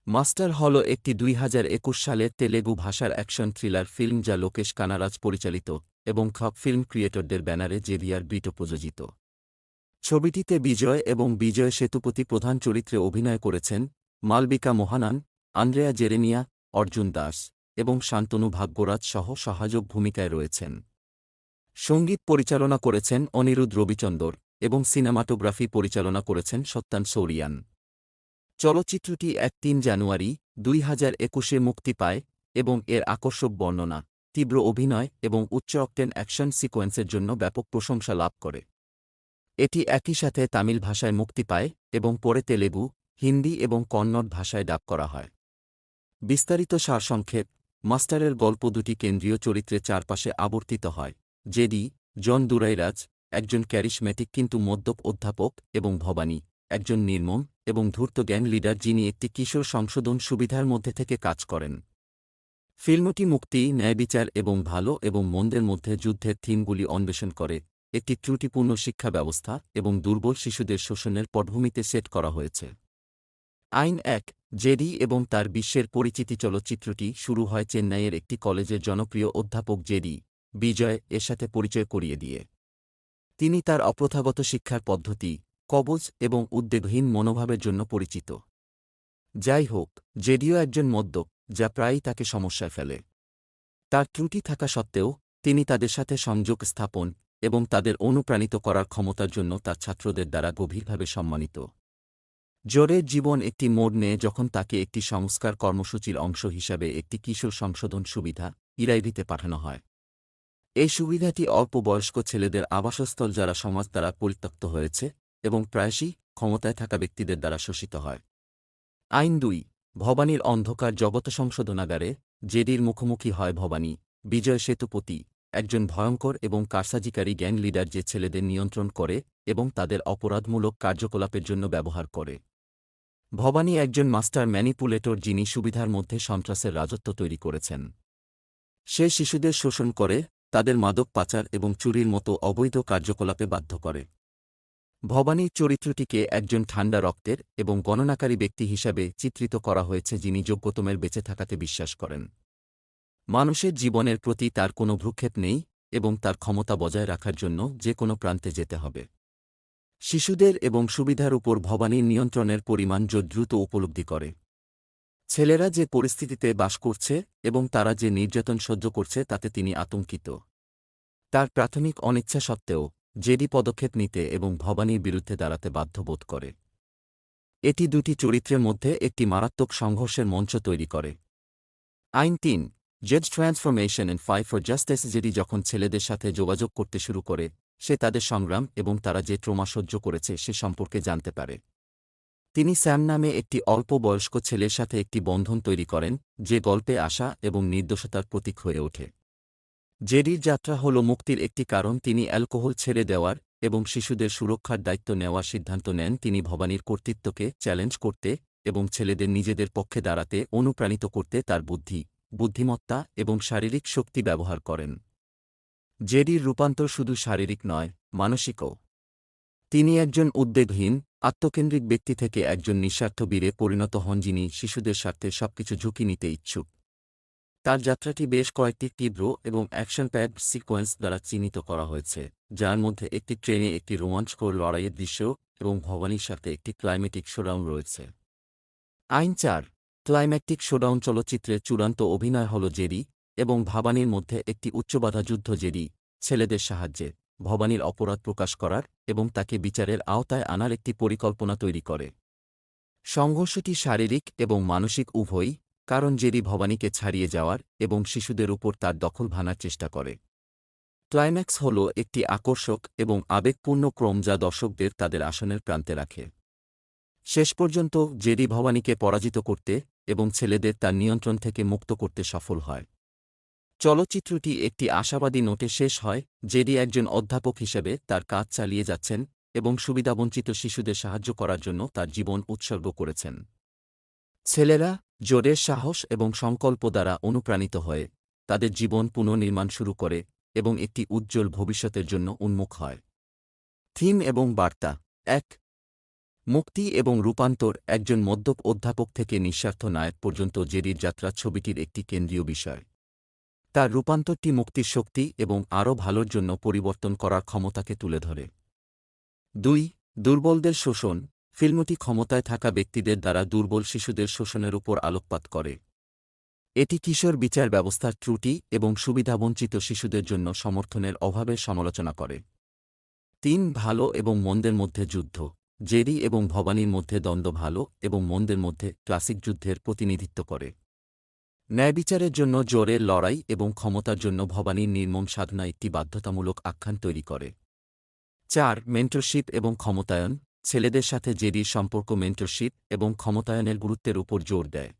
Master হল একটি ২০২১ সালের তেলেগু ভাষার অ্যাকশন থ্রিলার ফিল্ম যা লোকেশ কানারাজ পরিচালিত এবং খব ফিল্ম ক্রিয়েটরদের ব্যানারে জেভিয়ার বিটো প্রযোজিত। ছবিটিতে বিজয় এবং বিজয় সেতুপতি প্রধান চরিত্রে অভিনয় করেছেন, মালবিকা মোহানান, আন্দ্রেয়া জেরেমিয়া, অর্জুন দাস এবং শান্তনু ভাগ্যরাজ সহ সহায়ক ভূমিকায় রয়েছেন। সঙ্গীত পরিচালনা করেছেন অনিরুদ্ধ রবিচন্দর এবং সিনেমাটোগ্রাফি পরিচালনা করেছেন সত্যান সৌরিয়ান। চলচ্চিত্রটি ৩ জানুয়ারি ২০২১-এ মুক্তি পায় এবং এর আকর্ষক বর্ণনা, তীব্র অভিনয় এবং উচ্চ অকটেন অ্যাকশন সিকোয়েন্সের জন্য ব্যাপক প্রশংসা লাভ করে। এটি একই সাথে তামিল ভাষায় মুক্তি পায় এবং পরে তেলেগু, হিন্দি এবং কন্নড় ভাষায় ডাব করা হয়। বিস্তারিত সারসংক্ষেপ: মাস্টারের গল্প দুটি কেন্দ্রীয় চরিত্রের চারপাশে আবর্তিত হয়। জেডি, জন দুরাইরাজ, একজন ক্যারিশম্যাটিক কিন্তু মদ্যপ অধ্যাপক, এবং ভবানী, একজন নির্মম এবং ধূর্ত গ্যাং লিডার যিনি একটি কিশোর সংশোধন সুবিধার মধ্যে থেকে কাজ করেন। ফিল্মটি মুক্তি, ন্যায়বিচার এবং ভালো এবং মন্দের মধ্যে যুদ্ধের থিমগুলি অন্বেষণ করে, একটি ত্রুটিপূর্ণ শিক্ষা ব্যবস্থা এবং দুর্বল শিশুদের শোষণের পটভূমিতে সেট করা হয়েছে। আইন ১, জেডি এবং তার বিশ্বের পরিচিতি চলচ্চিত্রটি শুরু হয় চেন্নাইয়ের একটি কলেজের জনপ্রিয় অধ্যাপক জেডি, বিজয় এর সাথে পরিচয় করিয়ে দিয়ে। তিনি তার অপ্রথাগত শিক্ষার পদ্ধতি, কবজ এবং উদ্বেগহীন মনোভাবের জন্য পরিচিত। যাই হোক, জেডিও একজন মদ্যপ, যা প্রায়ই তাকে সমস্যায় ফেলে। তার ত্রুটি থাকা সত্ত্বেও, তিনি তাদের সাথে সংযোগ স্থাপন এবং তাদের অনুপ্রাণিত করার ক্ষমতার জন্য তার ছাত্রদের দ্বারা গভীরভাবে সম্মানিত। জোরের জীবন একটি মোড় নেয় যখন তাকে একটি সংস্কার কর্মসূচির অংশ হিসাবে একটি কিশোর সংশোধন সুবিধা, ইরাইভিতে পাঠানো হয়। এই সুবিধাটি অল্প বয়স্ক ছেলেদের আবাসস্থল যারা সমাজ দ্বারা পরিত্যক্ত হয়েছে এবং প্রায়শই ক্ষমতায় থাকা ব্যক্তিদের দ্বারা শোষিত হয়। আইন ২, ভবানীর অন্ধকার জগৎ সংশোধনাগারে জেডির মুখোমুখি হয় ভবানী, বিজয় সেতুপতি, একজন ভয়ঙ্কর এবং কারসাজিকারী গ্যাং লিডার যে ছেলেদের নিয়ন্ত্রণ করে এবং তাদের অপরাধমূলক কার্যকলাপের জন্য ব্যবহার করে। ভবানী একজন মাস্টার ম্যানিপুলেটর যিনি সুবিধার মধ্যে সন্ত্রাসের রাজত্ব তৈরি করেছেন। সে শিশুদের শোষণ করে, তাদের মাদক পাচার এবং চুরির মতো অবৈধ কার্যকলাপে বাধ্য করে। ভবানীর চরিত্রটিকে একজন ঠান্ডা রক্তের এবং গণনাকারী ব্যক্তি হিসাবে চিত্রিত করা হয়েছে যিনি যোগ্যতমের বেঁচে থাকাতে বিশ্বাস করেন। মানুষের জীবনের প্রতি তার কোনো ভ্রুক্ষেপ নেই এবং তার ক্ষমতা বজায় রাখার জন্য যে কোনো প্রান্তে যেতে হবে। শিশুদের এবং সুবিধার উপর ভবানীর নিয়ন্ত্রণের পরিমাণ দ্রুত উপলব্ধি করে। ছেলেরা যে পরিস্থিতিতে বাস করছে এবং তারা যে নির্যাতন সহ্য করছে তাতে তিনি আতঙ্কিত। তার প্রাথমিক অনিচ্ছা সত্ত্বেও, জেডি পদক্ষেপ নিতে এবং ভবানীর বিরুদ্ধে দাঁড়াতে বাধ্য বোধ করে। এটি দুটি চরিত্রের মধ্যে একটি মারাত্মক সংঘর্ষের মঞ্চ তৈরি করে। আইন ৩, Jed's transformation and fight for justice JD যখন ছেলেদের সাথে যোগাযোগ করতে শুরু করে, সে তাদের সংগ্রাম এবং তারা যে ট্রমা সহ্য করেছে সে সম্পর্কে জানতে পারে। তিনি স্যাম নামে একটি অল্প বয়স্ক ছেলের সাথে একটি বন্ধন তৈরি করেন, যে গল্পে আশা এবং নির্দোষতার প্রতীক হয়ে ওঠে। জেডির যাত্রা হল মুক্তির একটি কারণ তিনি অ্যালকোহল ছেড়ে দেওয়ার এবং শিশুদের সুরক্ষার দায়িত্ব নেওয়ার সিদ্ধান্ত নেন তিনি ভবানীর কর্তৃত্বকে চ্যালেঞ্জ করতে এবং ছেলেদের নিজেদের পক্ষে দাঁড়াতে অনুপ্রাণিত করতে তার বুদ্ধি, বুদ্ধিমত্তা এবং শারীরিক শক্তি ব্যবহার করেন। জেডির রূপান্তর শুধু শারীরিক নয়, মানসিকও। তিনি একজন উদ্বেগহীন, আত্মকেন্দ্রিক ব্যক্তি থেকে একজন নিঃস্বার্থ বীরে পরিণত হন যিনি শিশুদের স্বার্থে সবকিছু ঝুঁকি নিতে ইচ্ছুক। তার যাত্রাটি বেশ কয়েকটি তীব্র এবং অ্যাকশন প্যাড সিকোয়েন্স দ্বারা চিহ্নিত করা হয়েছে, যার মধ্যে একটি ট্রেনে একটি রোমাঞ্চকর লড়াইয়ের দৃশ্য এবং ভবানীর সাথে একটি ক্লাইম্যাটিক শোডাউন রয়েছে। আইন ৪, ক্লাইম্যাটিক শোডাউন চলচ্চিত্রের চূড়ান্ত অভিনয় হল জেডি এবং ভবানীর মধ্যে একটি উচ্চবাধা যুদ্ধ জেডি, ছেলেদের সাহায্যে, ভবানীর অপরাধ প্রকাশ করার এবং তাকে বিচারের আওতায় আনার একটি পরিকল্পনা তৈরি করে। সংঘর্ষটি শারীরিক এবং মানসিক উভয়ই, কারণ জেডি ভবানীকে ছাড়িয়ে যাওয়ার এবং শিশুদের উপর তার দখল ভাঙার চেষ্টা করে। ক্লাইম্যাক্স হল একটি আকর্ষক এবং আবেগপূর্ণ ক্রম যা দর্শকদের তাদের আসনের প্রান্তে রাখে। শেষ পর্যন্ত জেডি ভবানীকে পরাজিত করতে এবং ছেলেদের তার নিয়ন্ত্রণ থেকে মুক্ত করতে সফল হয়। চলচ্চিত্রটি একটি আশাবাদী নোটে শেষ হয়, জেডি একজন অধ্যাপক হিসেবে তার কাজ চালিয়ে যাচ্ছেন এবং সুবিধাবঞ্চিত শিশুদের সাহায্য করার জন্য তার জীবন উৎসর্গ করেছেন। ছেলেরা জোরের সাহস এবং সংকল্প দ্বারা অনুপ্রাণিত হয়ে তাদের জীবন পুনর্নির্মাণ শুরু করে এবং একটি উজ্জ্বল ভবিষ্যতের জন্য উন্মুখ হয়। থিম এবং বার্তা ১. মুক্তি এবং রূপান্তর একজন মদ্যপ অধ্যাপক থেকে নিঃস্বার্থ নায়ক পর্যন্ত জেরির যাত্রা ছবিটির একটি কেন্দ্রীয় বিষয়। তার রূপান্তরটি মুক্তির শক্তি এবং আরও ভালোর জন্য পরিবর্তন করার ক্ষমতাকে তুলে ধরে। ২. দুর্বলদের শোষণ। ফিল্মটি ক্ষমতায় থাকা ব্যক্তিদের দ্বারা দুর্বল শিশুদের শোষণের উপর আলোকপাত করে। এটি কিশোর বিচার ব্যবস্থার ত্রুটি এবং সুবিধাবঞ্চিত শিশুদের জন্য সমর্থনের অভাবের সমালোচনা করে। ৩. ভালো এবং মন্দের মধ্যে যুদ্ধ। জেরি এবং ভবানীর মধ্যে দ্বন্দ্ব ভালো এবং মন্দের মধ্যে ক্লাসিক যুদ্ধের প্রতিনিধিত্ব করে। ন্যায়বিচারের জন্য জোরের লড়াই এবং ক্ষমতার জন্য ভবানীর নির্মম সাধনা একটি বাধ্যতামূলক আখ্যান তৈরি করে। ৪. মেন্টরশিপ এবং ক্ষমতায়ন। ছেলেদের সাথে জেরির সম্পর্ক মেন্টরশিপ এবং ক্ষমতায়নের গুরুত্বের উপর জোর দেয়।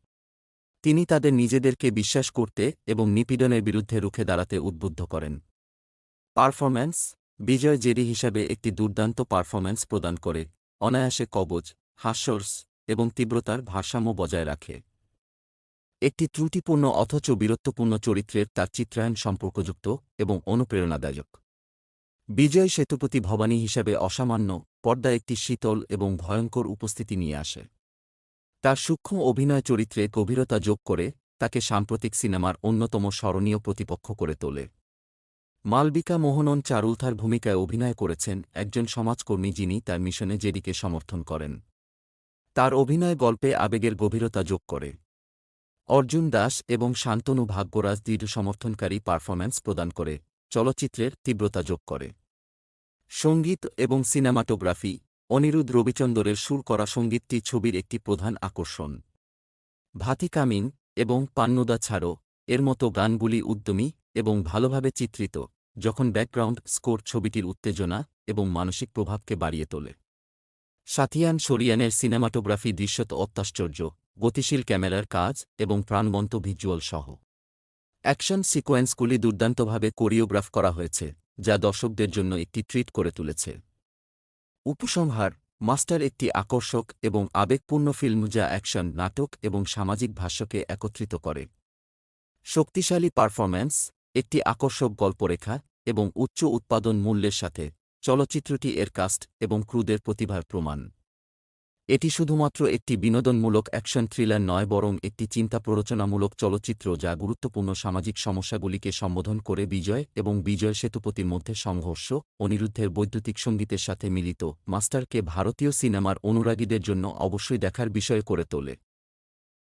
তিনি তাদের নিজেদেরকে বিশ্বাস করতে এবং নিপীড়নের বিরুদ্ধে রুখে দাঁড়াতে উদ্বুদ্ধ করেন। পারফরম্যান্স। বিজয় জেরি হিসাবে একটি দুর্দান্ত পারফরম্যান্স প্রদান করে, অনায়াসে কবচ, হাস্যরস এবং তীব্রতার ভারসাম্য বজায় রাখে। একটি ত্রুটিপূর্ণ অথচ বীরত্বপূর্ণ চরিত্রের তার চিত্রায়ন সম্পর্কযুক্ত এবং অনুপ্রেরণাদায়ক। বিজয় সেতুপতি ভবানী হিসাবে অসামান্য, পর্দায় একটি শীতল এবং ভয়ঙ্কর উপস্থিতি নিয়ে আসে। তার সূক্ষ্ম অভিনয় চরিত্রে গভীরতা যোগ করে তাকে সাম্প্রতিক সিনেমার অন্যতম স্মরণীয় প্রতিপক্ষ করে তোলে। মালবিকা মোহনন চারুলতার ভূমিকায় অভিনয় করেছেন একজন সমাজকর্মী যিনি তার মিশনে জেরিকে সমর্থন করেন। তার অভিনয় গল্পে আবেগের গভীরতা যোগ করে। অর্জুন দাস এবং শান্তনু ভাগ্যরাজ দৃঢ় সমর্থনকারী পারফরম্যান্স প্রদান করে, চলচ্চিত্রের তীব্রতা যোগ করে। সঙ্গীত এবং সিনেমাটোগ্রাফি। অনিরুদ্ধ রবিচন্দরের সুর করা সঙ্গীতটি ছবির একটি প্রধান আকর্ষণ। ভাতি কামিং এবং পান্নুদা ছাড়ো এর মতো গানগুলি উদ্যমী এবং ভালোভাবে চিত্রিত, যখন ব্যাকগ্রাউন্ড স্কোর ছবিটির উত্তেজনা এবং মানসিক প্রভাবকে বাড়িয়ে তোলে। সাথিয়ান শরিয়ানের সিনেমাটোগ্রাফি দৃশ্যত অত্যাশ্চর্য, গতিশীল ক্যামেরার কাজ এবং প্রাণবন্ত ভিজুয়াল সহ। অ্যাকশন সিকোয়েন্সগুলি দুর্দান্তভাবে কোরিওগ্রাফ করা হয়েছে, যা দর্শকদের জন্য একটি ট্রিট করে তুলেছে। উপসংহার। মাস্টার একটি আকর্ষক এবং আবেগপূর্ণ ফিল্ম যা অ্যাকশন, নাটক এবং সামাজিক ভাষ্যকে একত্রিত করে। শক্তিশালী পারফরম্যান্স, একটি আকর্ষক গল্পরেখা এবং উচ্চ উৎপাদন মূল্যের সাথে চলচ্চিত্রটি এর কাস্ট এবং ক্রুদের প্রতিভার প্রমাণ। এটি শুধুমাত্র একটি বিনোদনমূলক অ্যাকশন থ্রিলার নয় বরং একটি চিন্তা প্ররোচনামূলক চলচ্চিত্র যা গুরুত্বপূর্ণ সামাজিক সমস্যাগুলিকে সম্বোধন করে। বিজয় এবং বিজয় সেতুপতির মধ্যে সংঘর্ষ, অনিরুদ্ধের বৈদ্যুতিক সঙ্গীতের সাথে মিলিত মাস্টারকে ভারতীয় সিনেমার অনুরাগীদের জন্য অবশ্যই দেখার বিষয় করে তোলে।